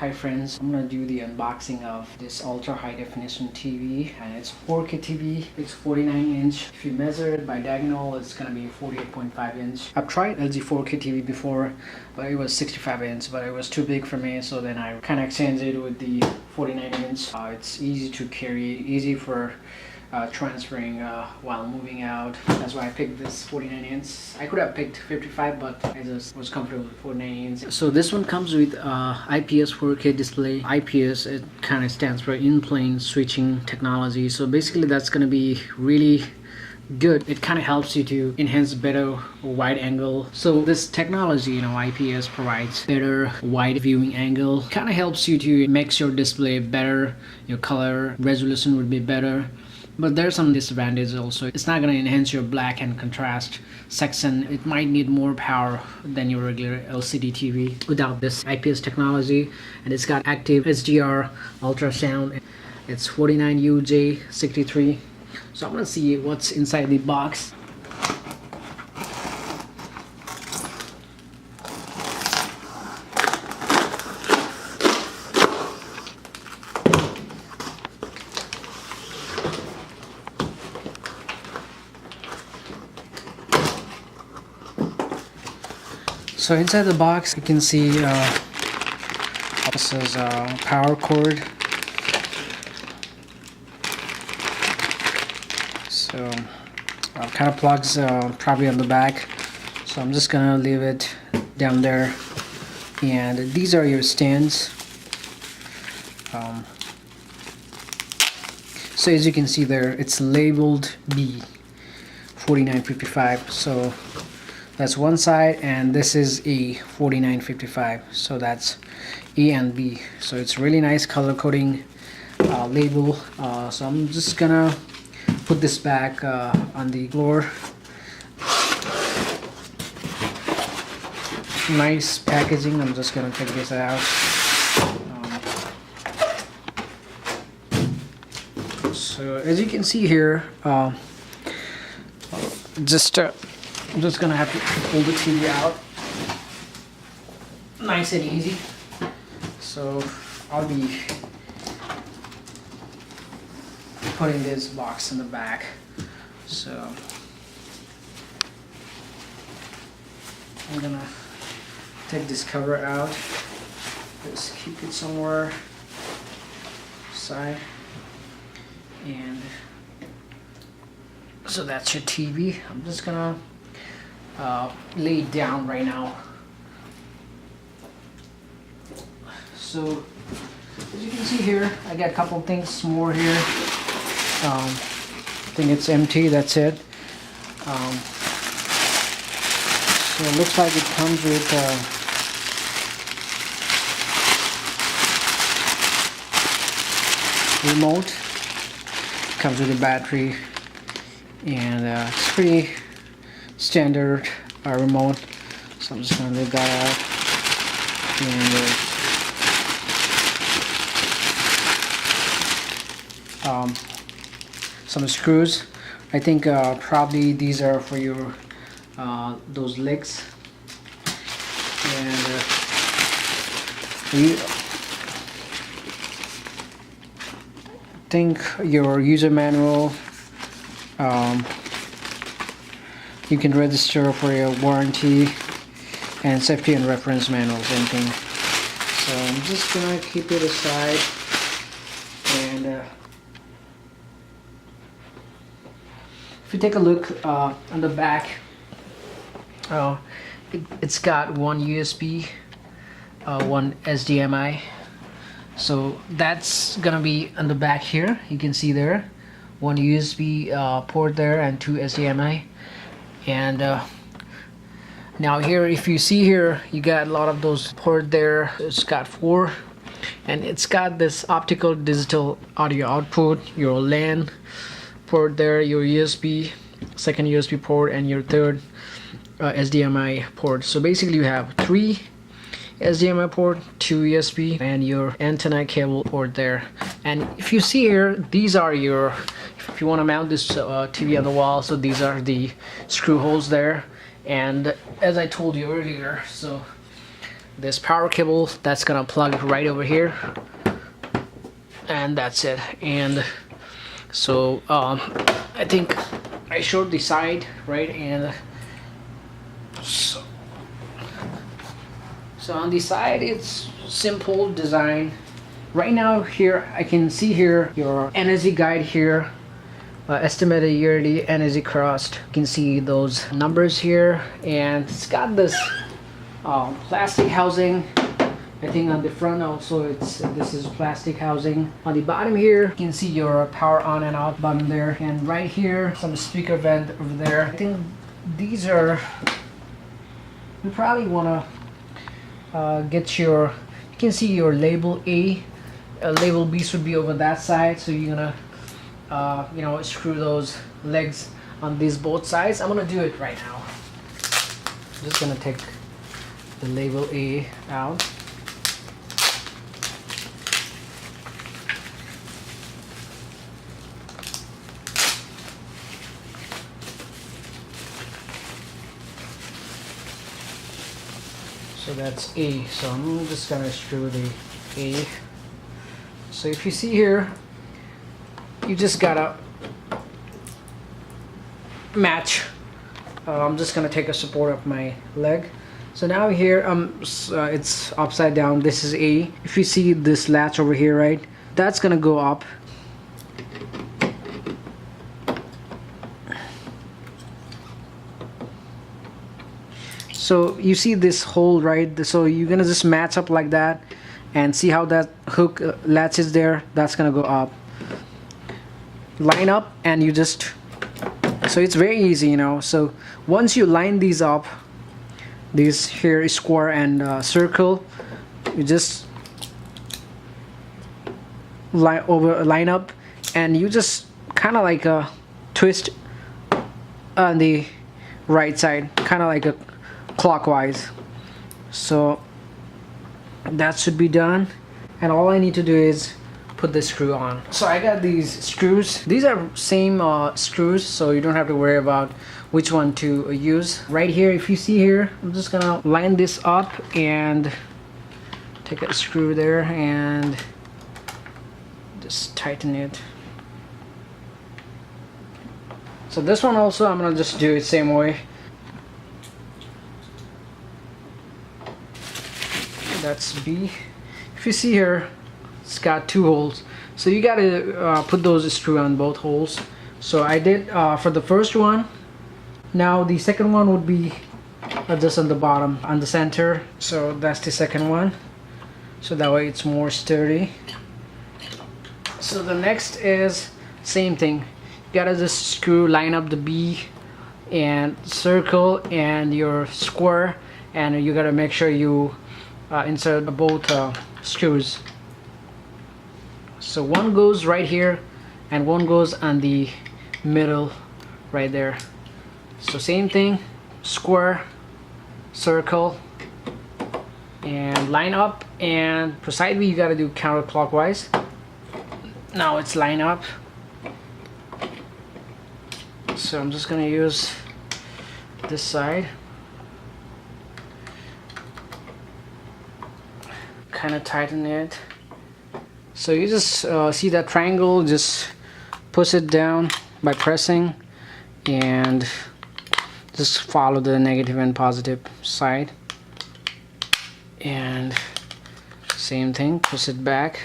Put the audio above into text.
Hi friends, I'm gonna do the unboxing of this ultra high definition TV, and it's 4K TV. It's 49 inch. If you measure it by diagonal, it's gonna be 48.5 inch. I've tried LG 4K TV before, but it was 65 inch, but it was too big for me, so then I kind of exchanged it with the 49 inch. It's easy to carry, easy for transferring while moving out. That's why I picked this 49 inch. I could have picked 55, but I just was comfortable with 49 inch. So this one comes with IPS 4K display. IPS, it kind of stands for in-plane switching technology. So basically that's going to be really good. It kind of helps you to enhance better wide angle. So this technology, IPS provides better wide viewing angle. Kind of helps you to make your display better. Your color resolution would be better. But there's some disadvantages also. It's not going to enhance your black and contrast section. It might need more power than your regular LCD TV without this IPS technology. And it's got active HDR ultrasound. It's 49UJ63. So I'm going to see what's inside the box. So inside the box you can see this is a power cord. So kind of plugs probably on the back. So I'm just gonna leave it down there. And these are your stands. So as you can see there, it's labeled B 4955. So that's one side, and this is a 4955. So that's A and B. So it's really nice color coding label. So I'm just gonna put this back on the floor. Nice packaging. I'm just gonna take this out. So as you can see here, I'm just gonna have to pull the TV out. Nice and easy. So I'll be putting this box in the back. So I'm gonna take this cover out. Just keep it somewhere side. And so that's your TV. I'm just gonna lay it down right now. So as you can see here, I got a couple things more here. I think it's empty, that's it. So it looks like it comes with remote, comes with a battery, and it's pretty standard remote. So I'm just going to leave that out. And some screws. I think probably these are for your those legs. And I think your user manual. You can register for your warranty and safety and reference manuals, anything. So I'm just gonna keep it aside. And if you take a look on the back, it's got one USB, one HDMI. So that's gonna be on the back here. You can see there, one USB port there and two HDMI. And now here, if you see here, you got a lot of those port there. It's got 4, and it's got this optical digital audio output, your LAN port there, your USB, second USB port, and your third HDMI port. So basically you have 3 HDMI port, 2 USB, and your antenna cable port there. And if you see here, these are your, if you want to mount this TV on the wall, so these are the screw holes there. And as I told you earlier, so this power cable that's gonna plug right over here, and that's it. And so I think I showed the side, right? And so on the side it's simple design. Right now here I can see here your energy guide here, estimated yearly energy cost. You can see those numbers here, and it's got this plastic housing. I think on the front also this is plastic housing. On the bottom here you can see your power on and off button there, and right here some speaker vent over there. I think these are, you probably want to get your, you can see your label A, label B should be over that side, so you're gonna you know, screw those legs on these both sides. I'm gonna do it right now. I'm just gonna take the label A out. So that's A, so I'm just gonna screw the A. So if you see here, you just gotta match. I'm just gonna take a support of my leg. So now here it's upside down. This is A. If you see this latch over here, right, that's gonna go up. So you see this hole, right? So you're gonna just match up like that and see how that hook latch is there. That's gonna go up. Line up, and you just, so it's very easy, you know. So once you line these up, these here is square and circle, you just line up, and you just kind of like a twist on the right side, kind of like a clockwise. So that should be done, and all I need to do is put the screw on. So I got these screws. These are same screws, so you don't have to worry about which one to use. Right here, if you see here, I'm just gonna line this up and take a screw there and just tighten it. So this one also I'm gonna just do it same way. That's B. If you see here, it's got two holes, so you gotta put those screws on both holes. So I did for the first one. Now the second one would be just on the bottom, on the center. So that's the second one, so that way it's more sturdy. So the next is same thing. You gotta just screw, line up the B and circle and your square, and you gotta make sure you insert both screws. So one goes right here and one goes on the middle right there. So same thing, square, circle, and line up, and precisely you got to do counterclockwise. Now it's line up. So I'm just gonna use this side, kind of tighten it. So you just see that triangle, just push it down by pressing, and just follow the negative and positive side, and same thing, push it back.